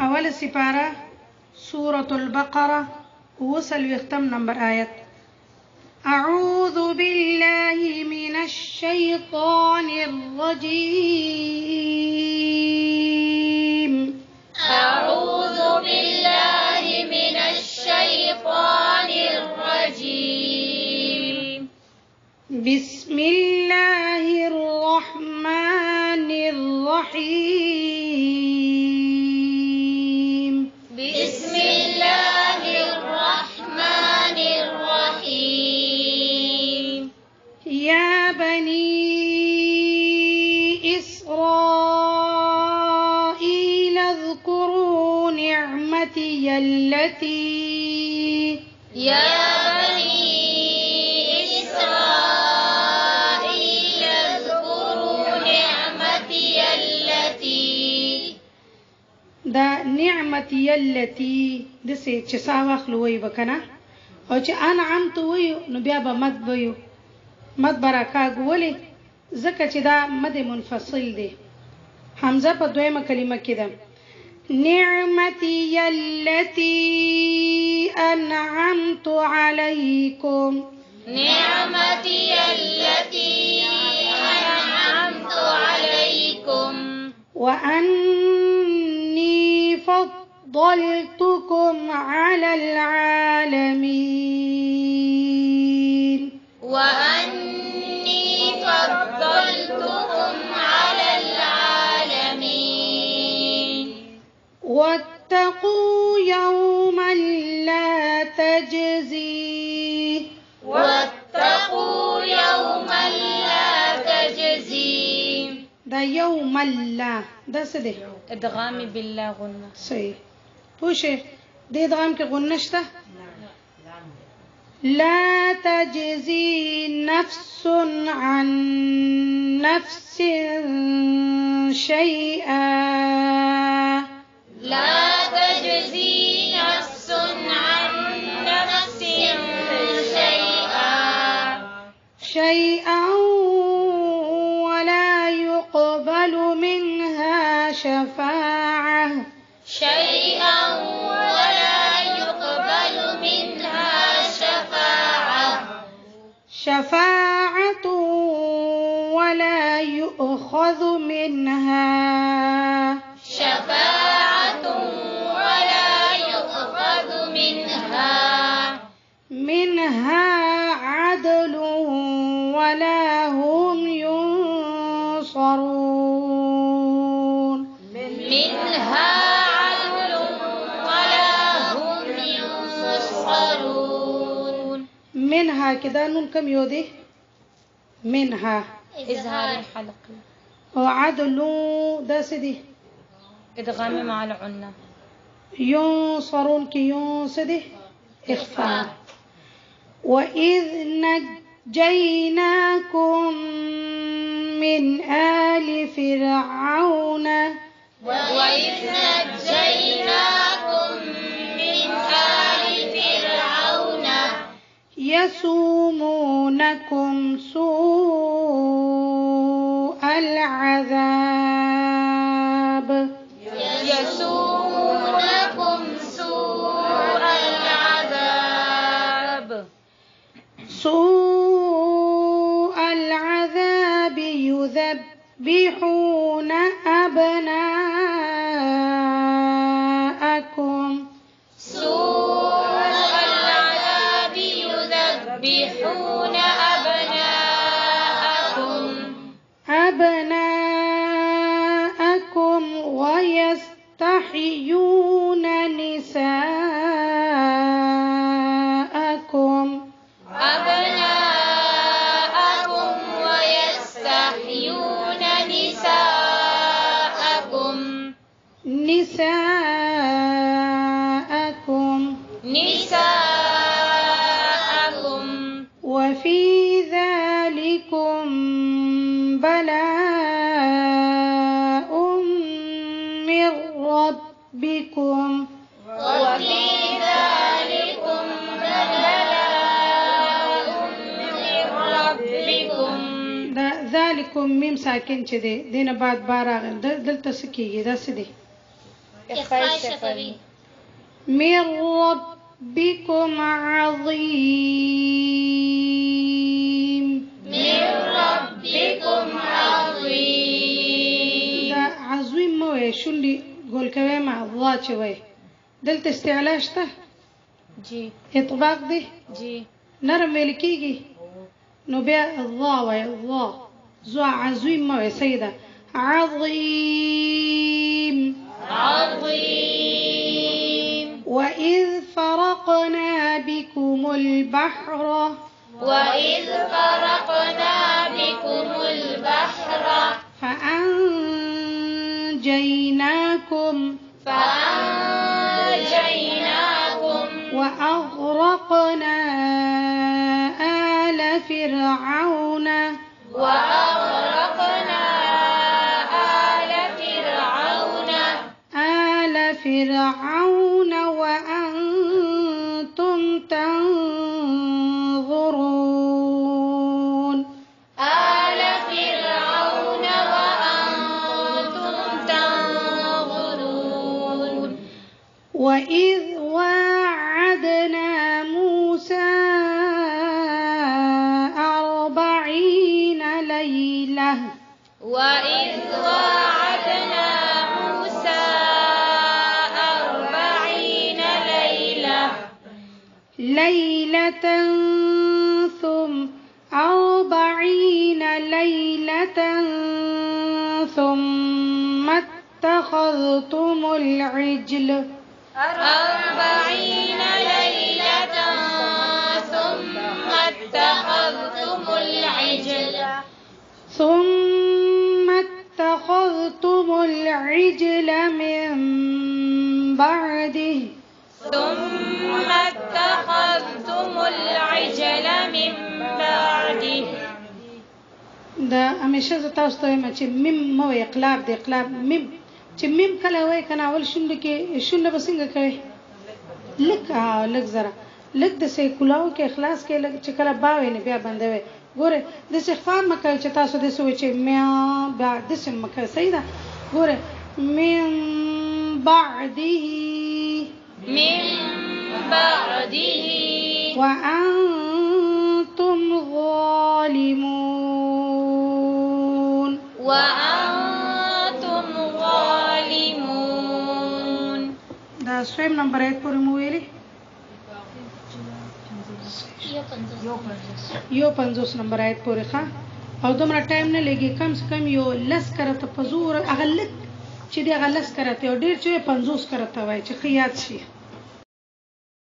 اول سپاره سورة البقره وسلوختم نمبر آیت. أعوذ بالله من الشيطان الرجيم. أعوذ بالله من الشيطان الرجيم. بسم الله الرحمن الرحيم. بسم الله الرحمن الرحيم. يا بني إسرائيل اذكروا نعمتي التي يا بني إسرائيل اذكروا نعمتي التي دا نعمتي التي دسه چې ساواخلو وي بکنه او چې انعمت وي نو بیا به مد وي مد برکاګ ولي ځکه چې دا مد منفصل دی حمزه په دویمه کلمه کې ده. نعمتي التي أنعمت عليكم. نعمتي التي أنعمت عليكم. وأني فضلتكم على العالمين. وأني فضلتكم على العالمين. واتقوا يوما لا تجزي. واتقوا يوما لا تجزي. دا يوم لا دا څه دی؟ ادغام بالله غنه. صحیح پوښه دې ادغام کې غنه شته؟ لا تجزي نفس عن نفس شيئا. لا تجزي نفس عن نفس شيئا ولا يقبل منها شفاعة. شيئا ولا يقبل منها شفاعة ولا يؤخذ منها. شفاعة ولا يؤخذ منها عدل ولا هم ينصرون. منها عدل ولا هم ينصرون. منها كده نون كم يودي؟ منها إظهار الحلق. وعدل ده سدي إدغام مع العنة. ينصرون كي ينصدي إخفاء. وإذ نجيناكم من آل فرعون. وإذ نجيناكم من آل فرعون يسومونكم سوء العذاب. يسومونكم سوء العذاب. سوء العذاب يذبحون أبناءكم. سوء العذاب يذبحون أبناءكم ويستحيون نساءكم. أبناءكم ويستحيون نساءكم. وفي ذلكم بلاء من ربكم. وفي ذلكم بلاء من ربكم. ذلكم ميم ساکن چې دی دینه بعد بار راغل دلته سکیږي دا څه دی؟ إخفاء شفوي. من ربكم عظيم. من ربكم عظيم. دا عظيم موي شوندي قول کوي مع الله چوي دلته استعلاء شته جی اطباق دي جی نرم ویل کیږي نو بیا الله وای الله زو عظيم موي سيده عظيم. عظيم. وإذ فرقنا بكم البحر. وإذ فرقنا بكم البحر فأنجيناكم وأغرقنا آل فرعون وأنتم تنظرون. وإذ واعدنا موسى 40 ليلة. وإذ واعدنا موسى 40 ليلة ثم 40 ليلة ثم اتخذتم العجل. 40 ليلة ثم اتخذتم العجل. ثم اتخذتم العجل من بعده. ثم اتخذتم العجل من بعده. دا همیشه ز تاسو ته وایم چې میم مو اقلاب دی اقلاب میم چې میم کله وای کنه اول شونډه کې شونډه بسنګ کوي لک زرا لک د سیکولاو کې اخلاص کې لک چې کله باوي نه بیا بندوي ګوره د استغفار مکه چې تاسو د سوچ میا بیا د سم مکه صحیح ده ګوره من بعده وأنتم ظالمون. دا سویم نمبر 8 پورې مو ویلي یو 50 نمبر 8 پورې ښه او دومره ټایم نه لګي کم سے کم یو لس کرته په زور اغلک چې دی غلس کرته او ډیر چې 50 کرته وای چې خیات شي.